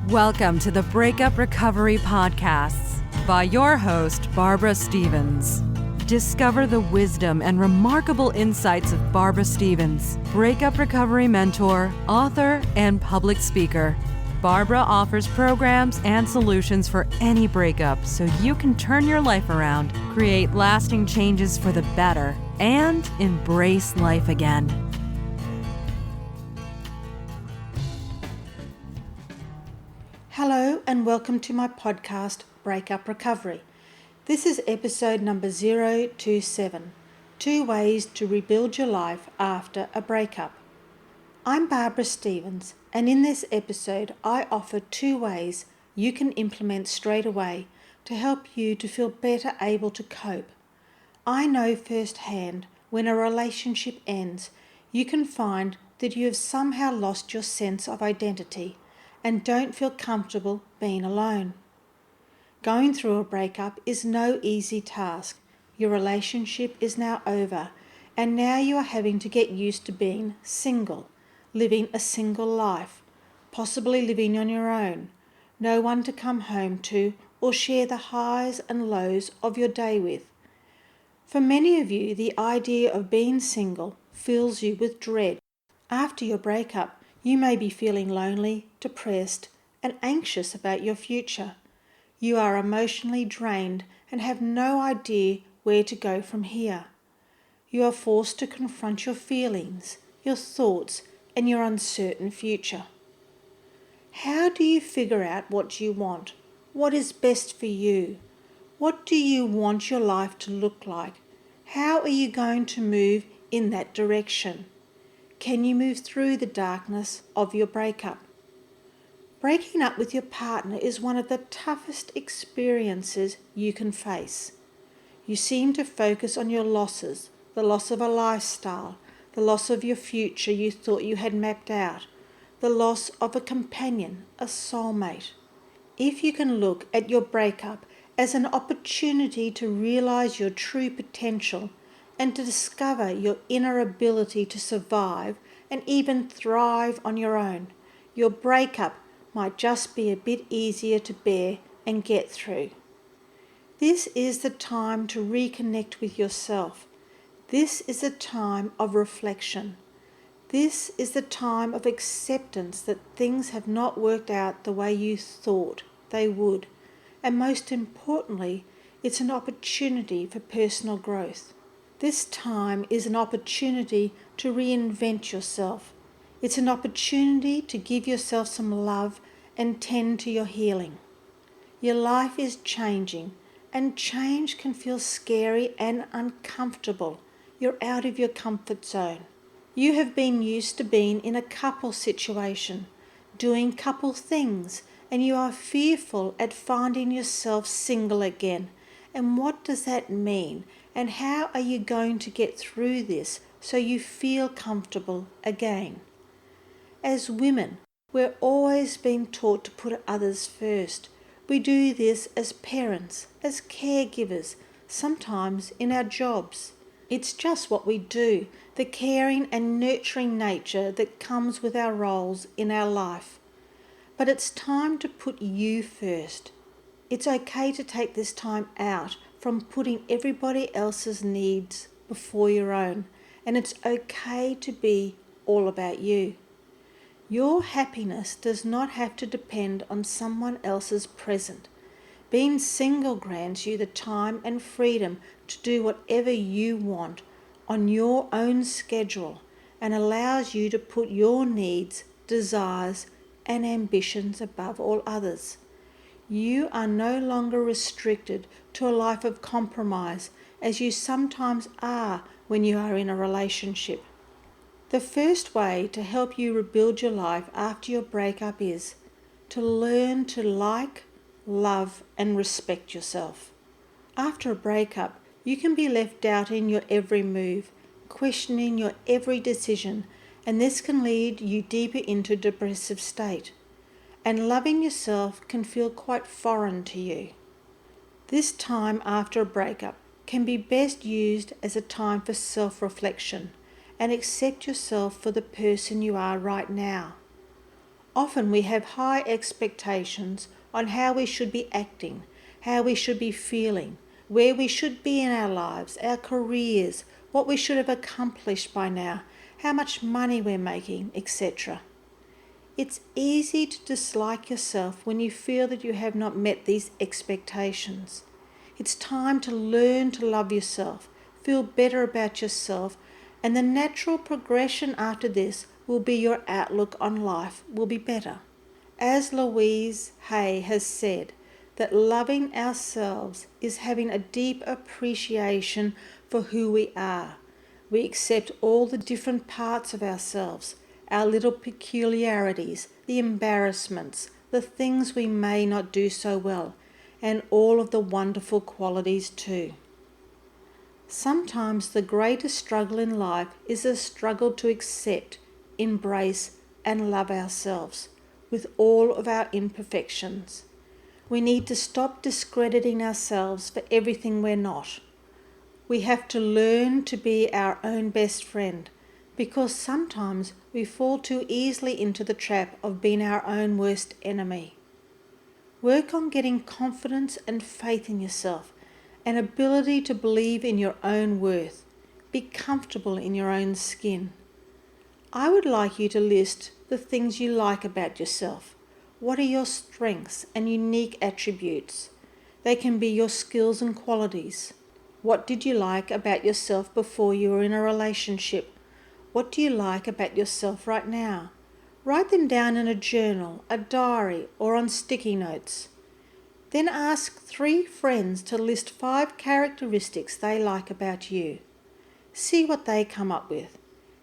Welcome to the Breakup Recovery Podcasts by your host, Barbara Stevens. Discover the wisdom and remarkable insights of Barbara Stevens, breakup recovery mentor, author, and public speaker. Barbara offers programs and solutions for any breakup so you can turn your life around, create lasting changes for the better, and embrace life again. Hello and welcome to my podcast, Breakup Recovery. This is episode number 027, 2 Ways to Rebuild Your Life After a Breakup. I'm Barbara Stevens, and in this episode I offer 2 ways you can implement straight away to help you to feel better able to cope. I know firsthand when a relationship ends, you can find that you have somehow lost your sense of identity and don't feel comfortable being alone. Going through a breakup is no easy task. Your relationship is now over, and now you are having to get used to being single, living a single life, possibly living on your own, no one to come home to or share the highs and lows of your day with. For many of you, the idea of being single fills you with dread. After your breakup, you may be feeling lonely, depressed, and anxious about your future. You are emotionally drained and have no idea where to go from here. You are forced to confront your feelings, your thoughts, and your uncertain future. How do you figure out what you want? What is best for you? What do you want your life to look like? How are you going to move in that direction? Can you move through the darkness of your breakup? Breaking up with your partner is one of the toughest experiences you can face. You seem to focus on your losses, the loss of a lifestyle, the loss of your future you thought you had mapped out, the loss of a companion, a soulmate. If you can look at your breakup as an opportunity to realize your true potential and to discover your inner ability to survive and even thrive on your own, your breakup might just be a bit easier to bear and get through. This is the time to reconnect with yourself. This is a time of reflection. This is the time of acceptance that things have not worked out the way you thought they would. And most importantly, it's an opportunity for personal growth. This time is an opportunity to reinvent yourself. It's an opportunity to give yourself some love and tend to your healing. Your life is changing, and change can feel scary and uncomfortable. You're out of your comfort zone. You have been used to being in a couple situation, doing couple things, and you are fearful at finding yourself single again. And what does that mean? And how are you going to get through this so you feel comfortable again? As women, we're always being taught to put others first. We do this as parents, as caregivers, sometimes in our jobs. It's just what we do, the caring and nurturing nature that comes with our roles in our life. But it's time to put you first. It's okay to take this time out from putting everybody else's needs before your own, and it's okay to be all about you. Your happiness does not have to depend on someone else's present. Being single grants you the time and freedom to do whatever you want on your own schedule and allows you to put your needs, desires, and ambitions above all others. You are no longer restricted to a life of compromise as you sometimes are when you are in a relationship. The first way to help you rebuild your life after your breakup is to learn to like, love, and respect yourself. After a breakup, you can be left doubting your every move, questioning your every decision, and this can lead you deeper into a depressive state. And loving yourself can feel quite foreign to you. This time after a breakup can be best used as a time for self-reflection and accept yourself for the person you are right now. Often we have high expectations on how we should be acting, how we should be feeling, where we should be in our lives, our careers, what we should have accomplished by now, how much money we're making, etc. It's easy to dislike yourself when you feel that you have not met these expectations. It's time to learn to love yourself, feel better about yourself, and the natural progression after this will be your outlook on life will be better. As Louise Hay has said, that loving ourselves is having a deep appreciation for who we are. We accept all the different parts of ourselves, our little peculiarities, the embarrassments, the things we may not do so well, and all of the wonderful qualities too. Sometimes the greatest struggle in life is a struggle to accept, embrace, and love ourselves with all of our imperfections. We need to stop discrediting ourselves for everything we're not. We have to learn to be our own best friend, because sometimes we fall too easily into the trap of being our own worst enemy. Work on getting confidence and faith in yourself, an ability to believe in your own worth. Be comfortable in your own skin. I would like you to list the things you like about yourself. What are your strengths and unique attributes? They can be your skills and qualities. What did you like about yourself before you were in a relationship? What do you like about yourself right now? Write them down in a journal, a diary, or on sticky notes. Then ask 3 friends to list 5 characteristics they like about you. See what they come up with,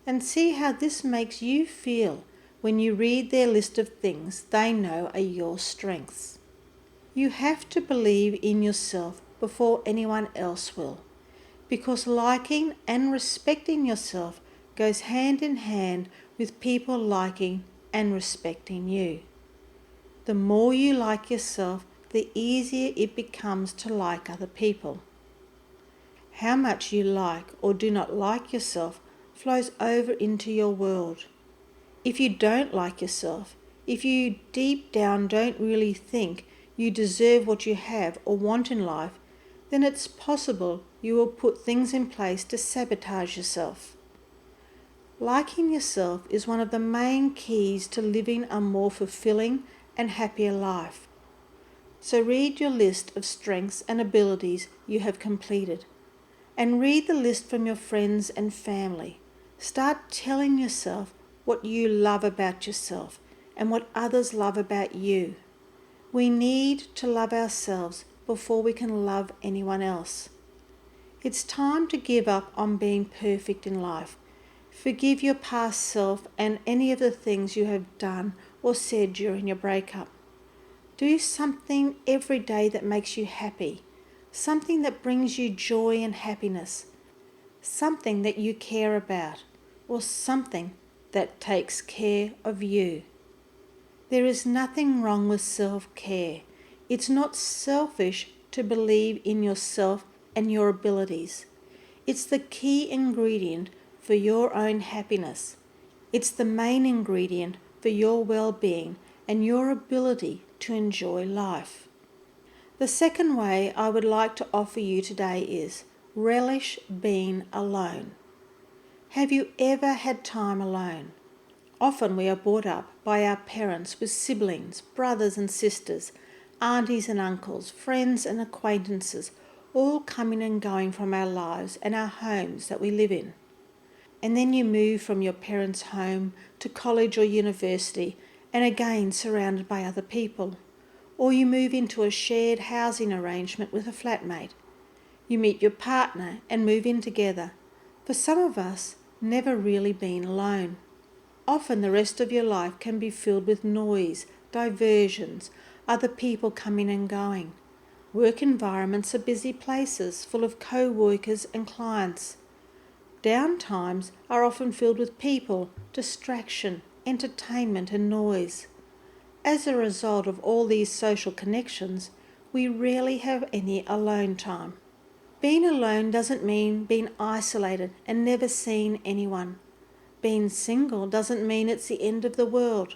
and see how this makes you feel when you read their list of things they know are your strengths. You have to believe in yourself before anyone else will, because liking and respecting yourself goes hand in hand with people liking and respecting you. The more you like yourself, the easier it becomes to like other people. How much you like or do not like yourself flows over into your world. If you don't like yourself, if you deep down don't really think you deserve what you have or want in life, then it's possible you will put things in place to sabotage yourself. Liking yourself is one of the main keys to living a more fulfilling and happier life. So read your list of strengths and abilities you have completed, and read the list from your friends and family. Start telling yourself what you love about yourself and what others love about you. We need to love ourselves before we can love anyone else. It's time to give up on being perfect in life. Forgive your past self and any of the things you have done or said during your breakup. Do something every day that makes you happy, something that brings you joy and happiness, something that you care about, or something that takes care of you. There is nothing wrong with self-care. It's not selfish to believe in yourself and your abilities. It's the key ingredient for your own happiness. It's the main ingredient for your well-being and your ability to enjoy life. The second way I would like to offer you today is relish being alone. Have you ever had time alone? Often we are brought up by our parents with siblings, brothers and sisters, aunties and uncles, friends and acquaintances, all coming and going from our lives and our homes that we live in. And then you move from your parents' home to college or university, and again surrounded by other people. Or you move into a shared housing arrangement with a flatmate. You meet your partner and move in together. For some of us, never really been alone. Often the rest of your life can be filled with noise, diversions, other people coming and going. Work environments are busy places full of co-workers and clients. Downtimes are often filled with people, distraction, entertainment and noise. As a result of all these social connections, we rarely have any alone time. Being alone doesn't mean being isolated and never seeing anyone. Being single doesn't mean it's the end of the world.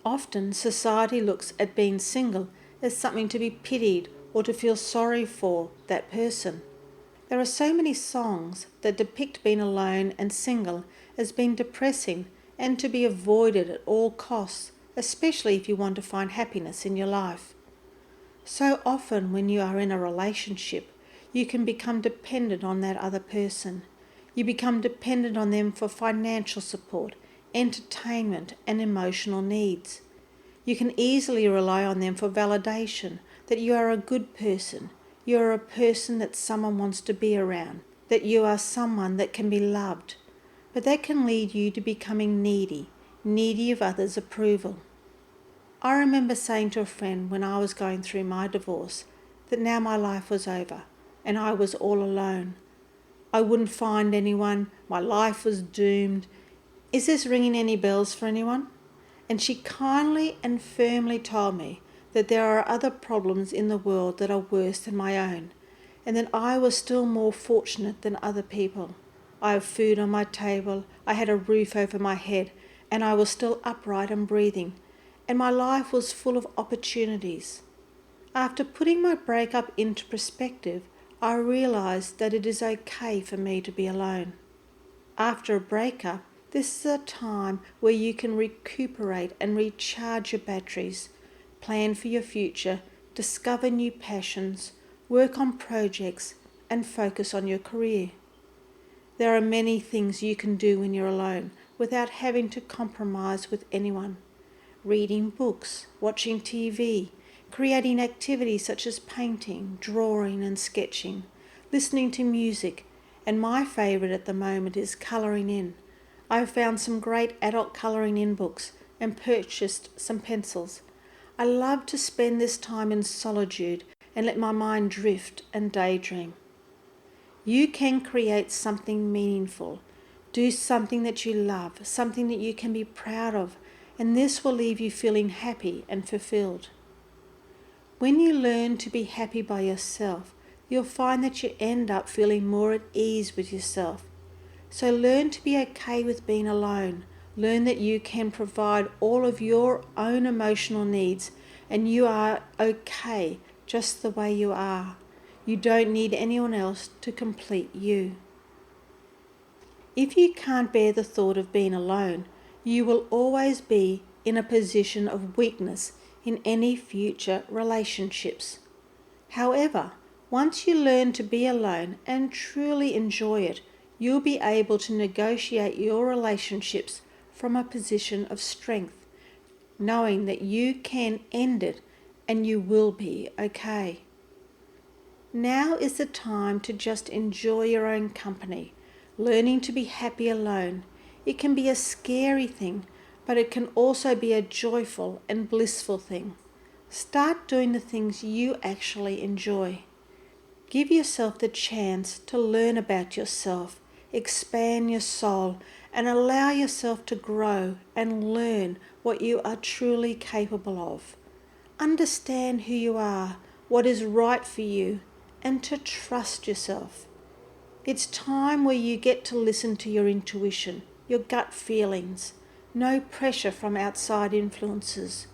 Often society looks at being single as something to be pitied or to feel sorry for that person. There are so many songs that depict being alone and single as being depressing and to be avoided at all costs, especially if you want to find happiness in your life. So often when you are in a relationship, you can become dependent on that other person. You become dependent on them for financial support, entertainment, and emotional needs. You can easily rely on them for validation, that you are a good person, you are a person that someone wants to be around, that you are someone that can be loved. But that can lead you to becoming needy of others' approval. I remember saying to a friend when I was going through my divorce that now my life was over and I was all alone. I wouldn't find anyone, my life was doomed. Is this ringing any bells for anyone? And she kindly and firmly told me that there are other problems in the world that are worse than my own, and that I was still more fortunate than other people. I have food on my table, I had a roof over my head, and I was still upright and breathing, and my life was full of opportunities. After putting my breakup into perspective, I realized that it is okay for me to be alone. After a breakup, this is a time where you can recuperate and recharge your batteries, plan for your future, discover new passions, work on projects, and focus on your career. There are many things you can do when you're alone without having to compromise with anyone. Reading books, watching TV, creating activities such as painting, drawing and sketching, listening to music, and my favourite at the moment is colouring in. I have found some great adult colouring in books and purchased some pencils. I love to spend this time in solitude and let my mind drift and daydream. You can create something meaningful. Do something that you love, something that you can be proud of, and this will leave you feeling happy and fulfilled. When you learn to be happy by yourself, you'll find that you end up feeling more at ease with yourself. So learn to be okay with being alone. Learn that you can provide all of your own emotional needs and you are okay just the way you are. You don't need anyone else to complete you. If you can't bear the thought of being alone, you will always be in a position of weakness in any future relationships. However, once you learn to be alone and truly enjoy it, you'll be able to negotiate your relationships from a position of strength, knowing that you can end it and you will be okay. Now is the time to just enjoy your own company, learning to be happy alone. It can be a scary thing, but it can also be a joyful and blissful thing. Start doing the things you actually enjoy. Give yourself the chance to learn about yourself, expand your soul, and allow yourself to grow and learn what you are truly capable of. Understand who you are, what is right for you, and to trust yourself. It's time where you get to listen to your intuition, your gut feelings. No pressure from outside influences.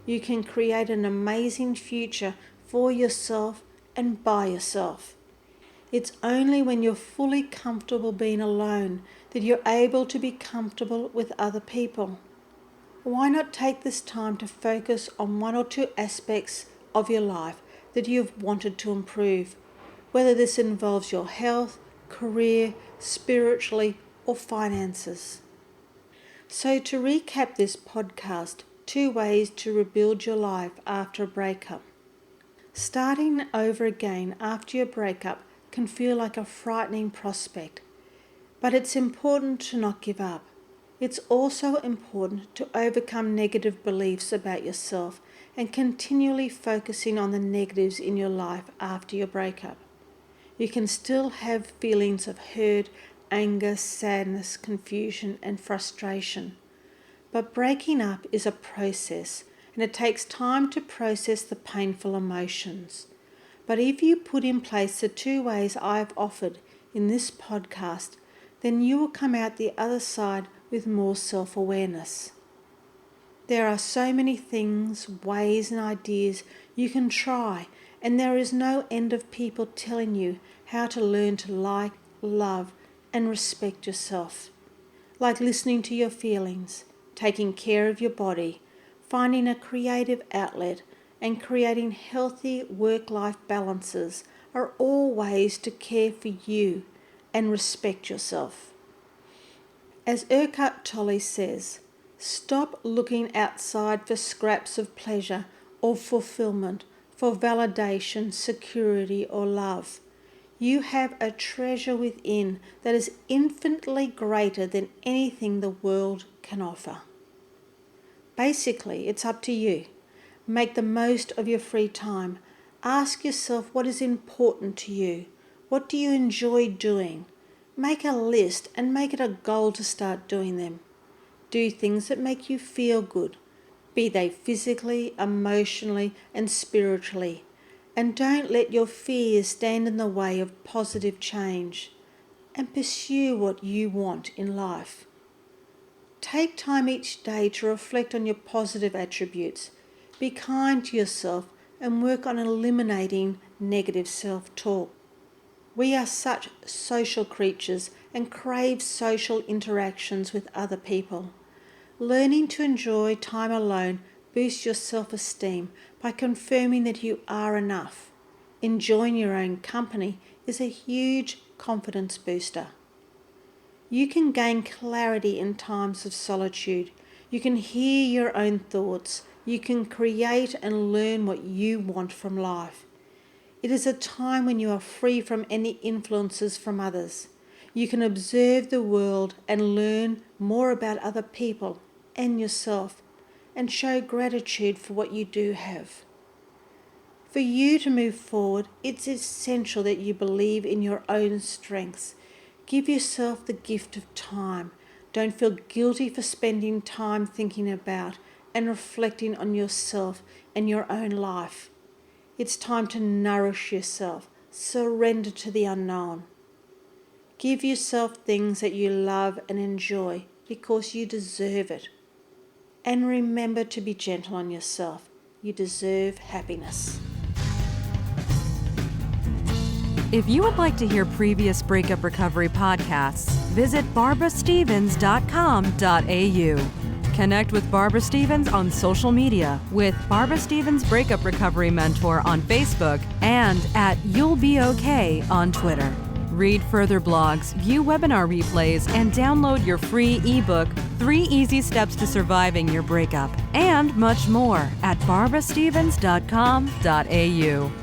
You can create an amazing future for yourself and by yourself. It's only when you're fully comfortable being alone that you're able to be comfortable with other people. Why not take this time to focus on one or two aspects of your life that you've wanted to improve, whether this involves your health, career, spiritually, or finances. So to recap this podcast, 2 ways to rebuild your life after a breakup. Starting over again after your breakup can feel like a frightening prospect, but it's important to not give up. It's also important to overcome negative beliefs about yourself and continually focusing on the negatives in your life after your breakup. You can still have feelings of hurt, anger, sadness, confusion, and frustration. But breaking up is a process, and it takes time to process the painful emotions. But if you put in place the 2 ways I've offered in this podcast, then you will come out the other side with more self-awareness. There are so many things, ways and ideas you can try, and there is no end of people telling you how to learn to like, love and respect yourself. Like listening to your feelings, taking care of your body, finding a creative outlet and creating healthy work-life balances are all ways to care for you and respect yourself. As Eckhart Tolle says, stop looking outside for scraps of pleasure or fulfillment, for validation, security or love. You have a treasure within that is infinitely greater than anything the world can offer. Basically, it's up to you. Make the most of your free time. Ask yourself what is important to you. What do you enjoy doing? Make a list and make it a goal to start doing them. Do things that make you feel good, be they physically, emotionally and spiritually. And don't let your fears stand in the way of positive change. And pursue what you want in life. Take time each day to reflect on your positive attributes. Be kind to yourself and work on eliminating negative self-talk. We are such social creatures and crave social interactions with other people. Learning to enjoy time alone boosts your self-esteem by confirming that you are enough. Enjoying your own company is a huge confidence booster. You can gain clarity in times of solitude. You can hear your own thoughts. You can create and learn what you want from life. It is a time when you are free from any influences from others. You can observe the world and learn more about other people and yourself and show gratitude for what you do have. For you to move forward, it's essential that you believe in your own strengths. Give yourself the gift of time. Don't feel guilty for spending time thinking about and reflecting on yourself and your own life. It's time to nourish yourself. Surrender to the unknown. Give yourself things that you love and enjoy because you deserve it. And remember to be gentle on yourself. You deserve happiness. If you would like to hear previous Breakup Recovery podcasts, visit barbarastevens.com.au. Connect with Barbara Stevens on social media with Barbara Stevens Breakup Recovery Mentor on Facebook and at You'll Be Okay on Twitter. Read further blogs, view webinar replays, and download your free ebook, 3 Easy Steps to Surviving Your Breakup, and much more at barbarastevens.com.au.